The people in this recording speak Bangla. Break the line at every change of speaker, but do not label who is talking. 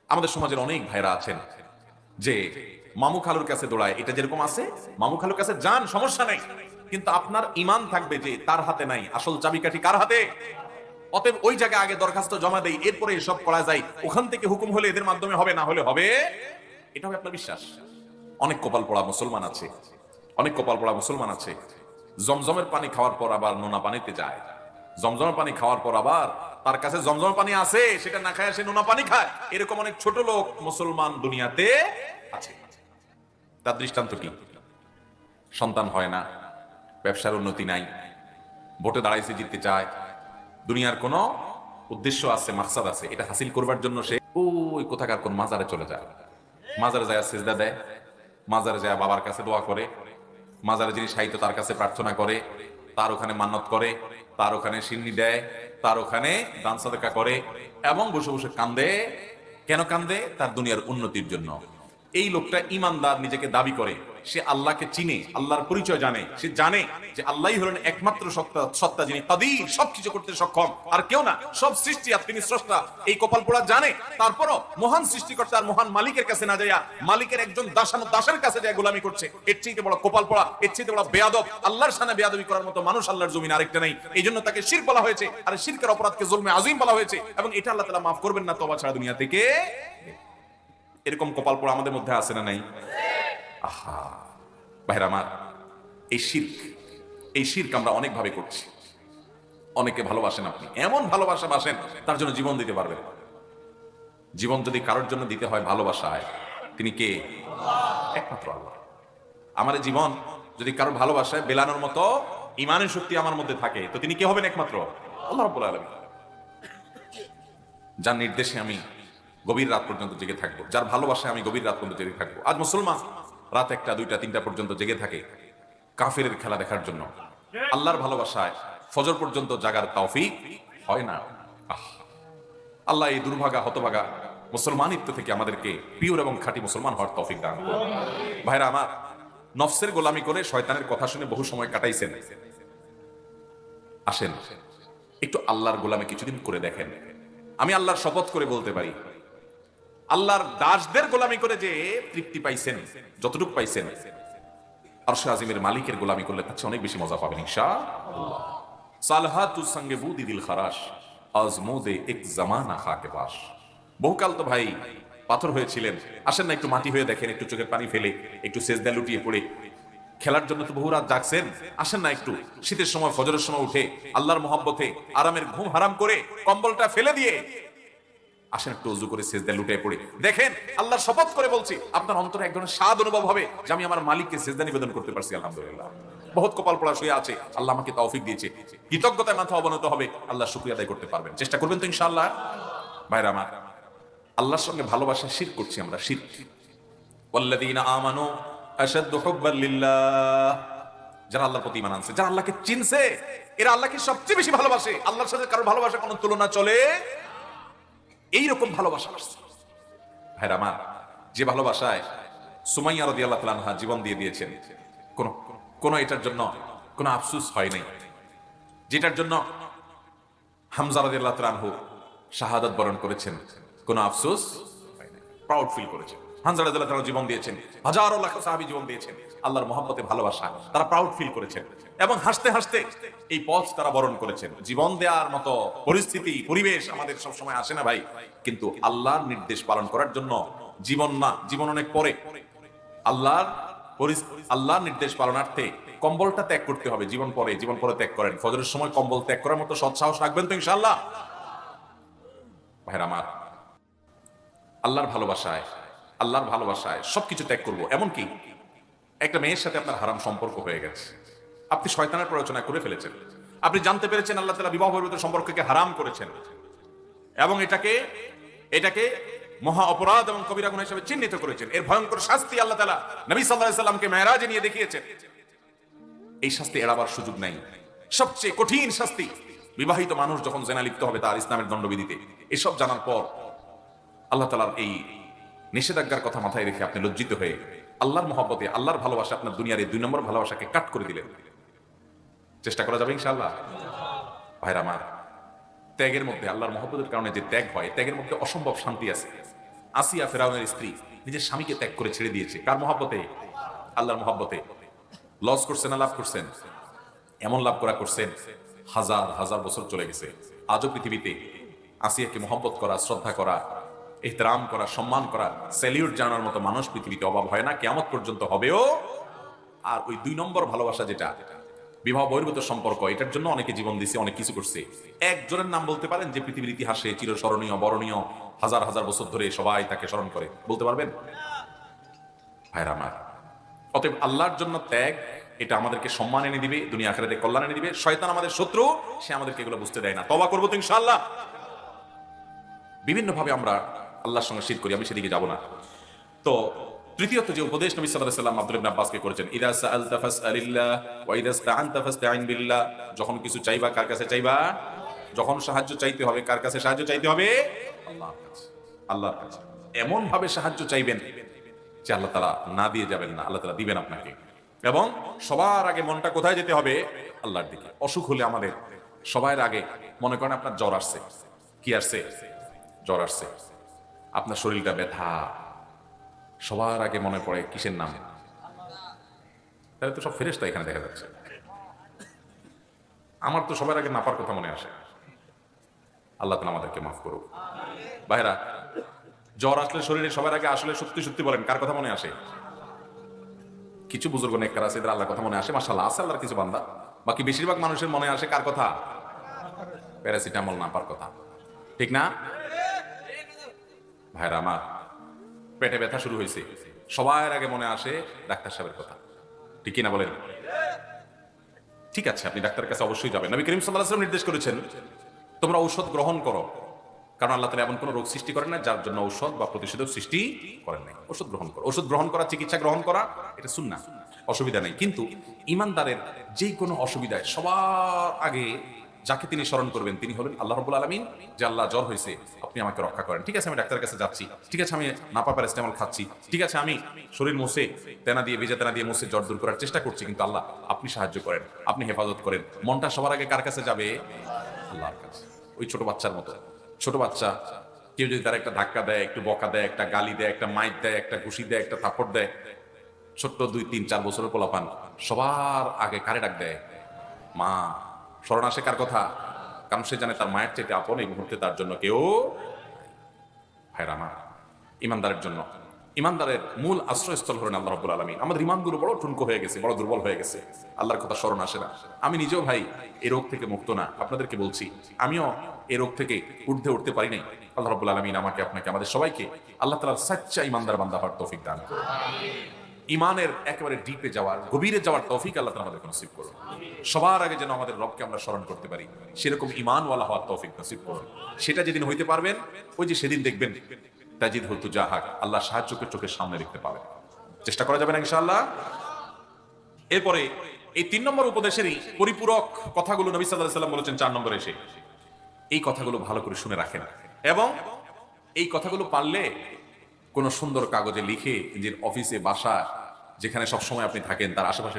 আমাদের সমাজের অনেক ভাইরা আছেন যে মামু খালুর কাছে দৌড়ায়, এটা যেরকম আছে মামু খালুর কাছে যান, সমস্যা নাই, কিন্তু আপনার ইমান থাকবে যে তার হাতে নাই, আসল চাবিকাঠি কার হাতে। অতএব ওই জায়গায় আগে দরখাস্ত জমা দেই, এরপরে এসব করা যায়, ওখান থেকে হুকুম হলে এদের মাধ্যমে হবে, না হলে হবে। এটা হবে আপনার বিশ্বাস। অনেক কপাল পড়া মুসলমান আছে, অনেক কপাল পড়া মুসলমান আছে জমজমের পানি খাওয়ার পর আবার নোনা পানিতে যায়, জমজমের পানি খাওয়ার পর আবার তার কাছে জমজমের পানি আছে, সেটা না খায় সে নোনা পানি খায়। এরকম অনেক ছোট লোক মুসলমান দুনিয়াতে আছে। তার দৃষ্টান্ত কি? সন্তান হয় না, ব্যবসার উন্নতি নাই, ভোটে দাঁড়াইছে, জিততে চায়, দুনিয়ার কোন উদ্দেশ্য আছে, মাকসাদ আছে, এটা হাসিল করবার জন্য সে ওই কোথাকার কোন মাজারে চলে যায়, মাজারে যায় সেজদা দেয়, মাজারে যায় বাবার কাছে দোয়া করে, মাজারে যিনি সাহিত্য তার কাছে প্রার্থনা করে, তার ওখানে মান্নত করে, তার ওখানে সিন্নি দেয়, তার ওখানে দান সাদকা করে, এবং বসে বসে কান্দে। কেন কান্দে? তার দুনিয়ার উন্নতির জন্য। এই লোকটা ইমানদার নিজেকে দাবি করে, সে আল্লাহকে চিনে, আল্লাহর পরিচয় জানে, সে জানে যে আল্লাহই হলেন একমাত্র সত্তা, যিনি কাদির, সবকিছু করতে সক্ষম, আর কেউ না, সব সৃষ্টি আর তিনি স্রষ্টা। এই কপাল পোড়া জানে, তারপরও মহান সৃষ্টিকর্তা আর মহান মালিকের কাছে না যাইয়া মালিকের একজন দাসের কাছে যায় গোলামি করছে। এর চেয়ে বড় কপাল পোড়া, এর চেয়ে বড় বেয়াদব, আল্লাহর সামনে বেয়াদবি করার মতো মানুষ আল্লাহর জমিন আরেকটা নাই। এই জন্য তাকে শিরক বলা হয়েছে, আর শিরকের অপরাধকে জুলমে আযীম বলা হয়েছে, এবং এটা আল্লাহ তাআলা মাফ করবেন না তওবা ছাড়া দুনিয়া থেকে। এরকম কপাল পোড়া আমাদের মধ্যে আছে না নাই? আহা ভাইরা আমার, এই শিরক আমরা অনেক ভাবে করছি। অনেকে ভালোবাসেন, আপনি এমন ভালোবাসা বাসেন তার জন্য জীবন দিতে পারবেন। জীবন যদি কারোর জন্য দিতে হয় ভালোবাসায়, তিনি কে? একমাত্র আল্লাহ। আমার জীবন যদি কারোর ভালোবাসায় বেলানোর মতো ইমানের শক্তি আমার মধ্যে থাকে, তো তিনি কে হবেন? একমাত্র আল্লাহ রাব্বুল আলামিন। যার নির্দেশে আমি গভীর রাত পর্যন্ত জেগে থাকবো, যার ভালোবাসায় আমি গভীর রাত পর্যন্ত জেগে থাকবো। আজ মুসলমান রাত 1টা 2টা 3টা পর্যন্ত জেগে থাকে কাফেরের খেলা দেখার জন্য। আল্লাহর ভালোবাসায় ফজর পর্যন্ত জাগার তৌফিক হয় না। আল্লাহ এই দুর্ভাগা হতভাগা মুসলমানিত্ব থেকে আমাদেরকে পিওর এবং খাঁটি মুসলমান হওয়ার তৌফিক দান করুন। ভাইরা আমার, নফসের গোলামি করে শয়তানের কথা শুনে বহু সময় কাটাইছেন, আসেন একটু আল্লাহর গোলামি কিছুদিন করে দেখেন। আমি আল্লাহর শপথ করে বলতে পারি, আল্লাহর দাসদের গোলামি করে যে তৃপ্তি পাইছেন, যতটুকু পাইছেন, আরশে আজিমের মালিকের গোলামি করলে তার চেয়ে অনেক বেশি মজা পাবেন ইনশাআল্লাহ। সালহাতুস সঙ্গে বুদি দিল খারাস, আজমোদে এক জামানা খাকে বাস। বহুকাল তো ভাই পাথর হয়েছিলেন, আসেন না একটু মাটি হয়ে দেখেন, একটু চোখের পানি ফেলে, একটু সেজদা লুটিয়ে পড়ে। খেলার জন্য তো বহু রাত জাগছেন, আসেন না একটু শীতের সময় ফজরের সময় উঠে আল্লাহর মহব্বতে আরামের ঘুম হারাম করে কম্বলটা ফেলে দিয়ে আসেন একটু ওযু করে সেজদা লুটে পড়ে দেখেন। আল্লাহর শপথ করে বলছি, আপনার অন্তরে এক ধরনের স্বাদ অনুভব হবে যে আমি আমার মালিককে সেজদা নিবেদন করতে পারছি, আলহামদুলিল্লাহ। বহুত কপাল পোড়া শুয়ে আছে, আল্লাহ আমাকে তৌফিক দিয়েছে, কৃতজ্ঞতায় মাথা অবনত হবে, আল্লাহ শুকরিয়া আদায় করতে পারবেন। চেষ্টা করবেন তো ইনশাআল্লাহ? ভাইরা আমার, আল্লাহর সঙ্গে ভালোবাসা শিরক করছি আমরা, শিরক। ওয়াল্লাযীনা আমানু আশাদ্দু হুব্বান লিল্লাহ, যারা আল্লাহর প্রতি ঈমান আনছে, যারা আল্লাহকে চিনছে, এরা আল্লাহকে সবচেয়ে বেশি ভালোবাসে। আল্লাহর সাথে কারো ভালোবাসা কোনো তুলনা চলে? এইরকম ভালোবাসা আসছে ভাইরা আমার, যে ভালোবাসায় সুমাইয়া রাদিয়াল্লাহু তাআলা আনহা জীবন দিয়ে দিয়েছেন, কোন এটার জন্য কোনো আফসোস হয় নাই, যেটার জন্য হামজা রাদিয়াল্লাহু তাআলা আনহু শাহাদাত বরণ করেছেন, কোনো আফসোস হয় নাই, প্রাউড ফিল করেছেন। হামজা রাদিয়াল্লাহু তাআলা জীবন দিয়েছেন, হাজারো লাখ সাহাবী জীবন দিয়েছেন, আল্লাহর মহব্বতে ভালোবাসা তারা প্রাউড ফিল করেছেন, এবং হাসতে হাসতে এই পথ তারা বরণ করেছেন। জীবন দেওয়ার মতো পরিস্থিতি পরিবেশ আমাদের সব সময় আসে না ভাই, কিন্তু আল্লাহর নির্দেশ পালন করার জন্য জীবন না, জীবন অনেক পরে, আল্লাহর নির্দেশ পালনার্থে কম্বলটা ত্যাগ করতে হবে, জীবন পরে, জীবন পরে ত্যাগ করেন। ফজরের সময় কম্বল ত্যাগ করার মতো সৎ সাহস রাখবেন তো ইনশাআল্লাহ? ভাইরা আমার, আল্লাহর ভালোবাসায় সবকিছু ত্যাগ করবো। এমনকি একটা মেয়ের সাথে আপনার হারাম সম্পর্ক হয়ে গেছে, আপনি শয়তানের প্ররোচনা করে ফেলেছেন, আপনি জানতে পেরেছেন আল্লাহ তাআলা বিবাহ বহির্ভূত সম্পর্ককে হারাম করেছেন, এবং এটাকে মহা অপরাধ এবং কবিরা গুনাহ হিসেবে চিহ্নিত করেছেন। এর ভয়ঙ্কর শাস্তি আল্লাহ তাআলা নবী সাল্লাল্লাহু আলাইহি সাল্লামকে মেরাজে নিয়ে দেখিয়েছেন। এই শাস্তি এড়াবার সুযোগ নাই। সবচেয়ে কঠিন শাস্তি বিবাহিত মানুষ যখন জেনা লিপ্ত হবে তার ইসলামের দণ্ডবিধিতে। এসব জানার পর আল্লাহ তাআলার এই নিষেধাজ্ঞার কথা মাথায় রেখে আপনি লজ্জিত হয়ে আল্লাহর মহব্বতে, আল্লাহর ভালোবাসা, আপনার দুনিয়ার এই 2 নম্বর ভালোবাসাকে কাট করে দিলেন। চেষ্টা করা যাবে ইনশাআল্লাহ? ভাইরা আমার, ত্যাগের মধ্যে, আল্লাহর মহব্বতের কারণে যে ত্যাগ হয়, ত্যাগের মধ্যে অসম্ভব শান্তি আছে। আসিয়া ফেরাউনের স্ত্রী নিজের স্বামীকে ত্যাগ করে ছেড়ে দিয়েছে কার মহব্বতে? আল্লাহর মহব্বতে। লস করছেন না লাভ করছেন? এমন লাভ করছেন হাজার হাজার বছর চলে গেছে। আজও পৃথিবীতে আসিয়াকে মহব্বত করা, শ্রদ্ধা করা, ইহতরাম করা, সম্মান করা, স্যালিউট জানার মতো মানুষ পৃথিবীতে অভাব হয় না, কিয়ামত পর্যন্ত হবেও। আর ওই 2 নম্বর ভালোবাসা যেটা বিবাহ বহির্ভূত সম্পর্ক, এটার জন্য অনেকে জীবন দিছে, অনেক কিছু করছে। একজনের নাম বলতে পারেন যে পৃথিবীর ইতিহাসে চিরস্মরণীয়, বরণীয়, হাজার হাজার বছর ধরে সবাই তাকে স্মরণ করে? বলতে পারবেন? ভাইরা আমার, অতএব আল্লাহর জন্য ত্যাগ, এটা আমাদেরকে সম্মান এনে দিবে, দুনিয়া আখিরাতে কল্যাণ এনে দিবে। শয়তান আমাদের শত্রু, সে আমাদেরকে এগুলো বুঝতে দেয় না। তওবা করবো তো ইনশাআল্লাহ। বিভিন্ন ভাবে আমরা আল্লাহর সঙ্গে শিরক করি, আমি সেদিকে যাব না। তো তৃতীয়ত যে উপদেশ নবী সাল্লাল্লাহু আলাইহি ওয়াসাল্লাম আব্দুল্লাহ ইবনে আব্বাসকে করেছেন, ইযা সাআলতা ফাসআলিল্লাহ ওয়া ইযা ইসতাআনতা ফাসতাঈন বিল্লাহ। যখন কিছু চাইবা কার কাছে চাইবা? যখন সাহায্য চাইতে হবে কার কাছে সাহায্য চাইতে হবে? আল্লাহর কাছে। আল্লাহর কাছে এমন ভাবে সাহায্য চাইবেন যে আল্লাহ তাআলা না দিয়ে যাবেন না, আল্লাহ তাআলা দিবেন আপনাকে। এবং সবার আগে মনটা কোথায় যেতে হবে? আল্লাহর দিকে। অসুখ হলে আমাদের সবার আগে মনে করেন আপনার জ্বর আসছে, কি আসছে? জ্বর আসছে, আপনার শরীরটা ব্যথা, সবার আগে মনে পড়ে কিসের নাম? তাহলে তো সব ফেরেশতা এখানে দেখা যাচ্ছে। আমার তো সবার আগে নাপার কথা মনে আসে। আল্লাহ তাআলা আমাদেরকে মাফ করুক। ভাইরা, জ্বর আসলে শরীরে সবার আগে আসলে সত্যি সত্যি বলেন কার কথা মনে আসে? কিছু বুজুর্গ নেককার আছে, এদের আল্লাহর কথা মনে আসে, মাশাআল্লাহ আছে আল্লাহর কিছু বান্দা। বাকি বেশিরভাগ মানুষের মনে আসে কার কথা? প্যারাসিটামল নাপার কথা, ঠিক না? ভাইরা আমার, পেটে ব্যথা শুরু হয়েছে, সবার আগে মনে আসে ডাক্তার সাহেবের কথা, ঠিক কিনা বলেন? ঠিক আছে, আপনি ডাক্তারের কাছে অবশ্যই যাবেন। নবী করিম সাল্লাল্লাহু আলাইহি ওয়াসাল্লাম নির্দেশ করেছেন তোমরা ঔষধ গ্রহণ করো, কারণ আল্লাহ তাআলা এমন কোন রোগ সৃষ্টি করেন না যার জন্য ঔষধ বা প্রতিষেধক সৃষ্টি করেন নাই। ওষুধ গ্রহণ করো, ওষুধ গ্রহণ করা, চিকিৎসা গ্রহণ করা, এটা সুন্নাহ, অসুবিধা নেই। কিন্তু ইমানদারের যে কোনো অসুবিধায় সবার আগে যাকে তিনি স্মরণ করবেন তিনি হলেন আল্লাহ রাব্বুল আলামিন। যে আল্লাহ, জ্বর হয়েছে, আপনি আমাকে রক্ষা করেন। ঠিক আছে, আমি ডাক্তারের কাছে যাচ্ছি, ঠিক আছে আমি নাপা প্যারাসিটামল খাচ্ছি, ঠিক আছে আমি শরীর মুছে তেনা দিয়ে, ভেজা তেনা দিয়ে মুছে জ্বর দূর করার চেষ্টা করছি, কিন্তু আল্লাহ আপনি সাহায্য করেন, আপনি হেফাজত করেন। মনটা সবার আগে কার কাছে যাবে? আল্লাহর কাছে। ওই ছোট বাচ্চার মতো, ছোট বাচ্চা কেউ যদি তার একটা ধাক্কা দেয়, একটু বকা দেয়, একটা গালি দেয়, একটা মাইর দেয়, একটা ঘুষি দেয়, একটা থাপ্পড় দেয়, ছোট্ট 2, 3, 4 বছরের পোলাপান সবার আগে কারে ডাক দেয়? মা। স্মরণ আসে কার কথা? কারণ সে জানে তার মায়ের চাইতে আপন এই মুহূর্তে তার জন্য কেউ। ভাইরা আমার, ইমানদারের জন্য, ইমানদারের মূল আশ্রয়স্থল হলেন আল্লাহ রাব্বুল আলামিন। আমাদের ইমানগুলো বড় ঠুনকো হয়ে গেছে, বড় দুর্বল হয়ে গেছে, আল্লাহর কথা স্মরণ আসে না। আমি নিজেও ভাই এই রোগ থেকে মুক্ত না, আপনাদেরকে বলছি আমিও এই রোগ থেকে ঊর্ধ্বে উঠতে পারি নাই। আল্লাহ রাব্বুল আলামিন আমাকে, আপনাকে, আমাদের সবাইকে আল্লাহ তাআলার সাচ্চা ইমানদার বান্দা হওয়ার তৌফিক দান করুন। ইমানের একেবারে ডিপে যাওয়ার, গভীরে যাওয়ার তৌফিক আল্লাহ তাআলা আমাদেরকে নসিব করুন। সবার আগে যেন আমাদের রবকে আমরা স্মরণ করতে পারি, সেরকম ঈমানওয়ালা হওয়ার তৌফিক নসিব করুন। সেটা যেদিন হইতে পারবেন, ওই যে সেদিন দেখবেন তাজিদহু তুজাহাক, আল্লাহ সাহায্যকে চোখের সামনে দেখতে পাবেন। চেষ্টা করা যাবে না ইনশাআল্লাহ? এরপরে এই 3 নম্বর উপদেশেরই পরিপূরক কথাগুলো নবী সাল্লাল্লাহু আলাইহি ওয়াসাল্লাম বলেছেন 4 নম্বরে এসে। এই কথাগুলো ভালো করে শুনে রাখেন এবং এই কথাগুলো পারলে কোন সুন্দর কাগজে লিখে নিজের অফিসে, বাসা, যেখানে সবসময় আপনি থাকেন তার আশেপাশে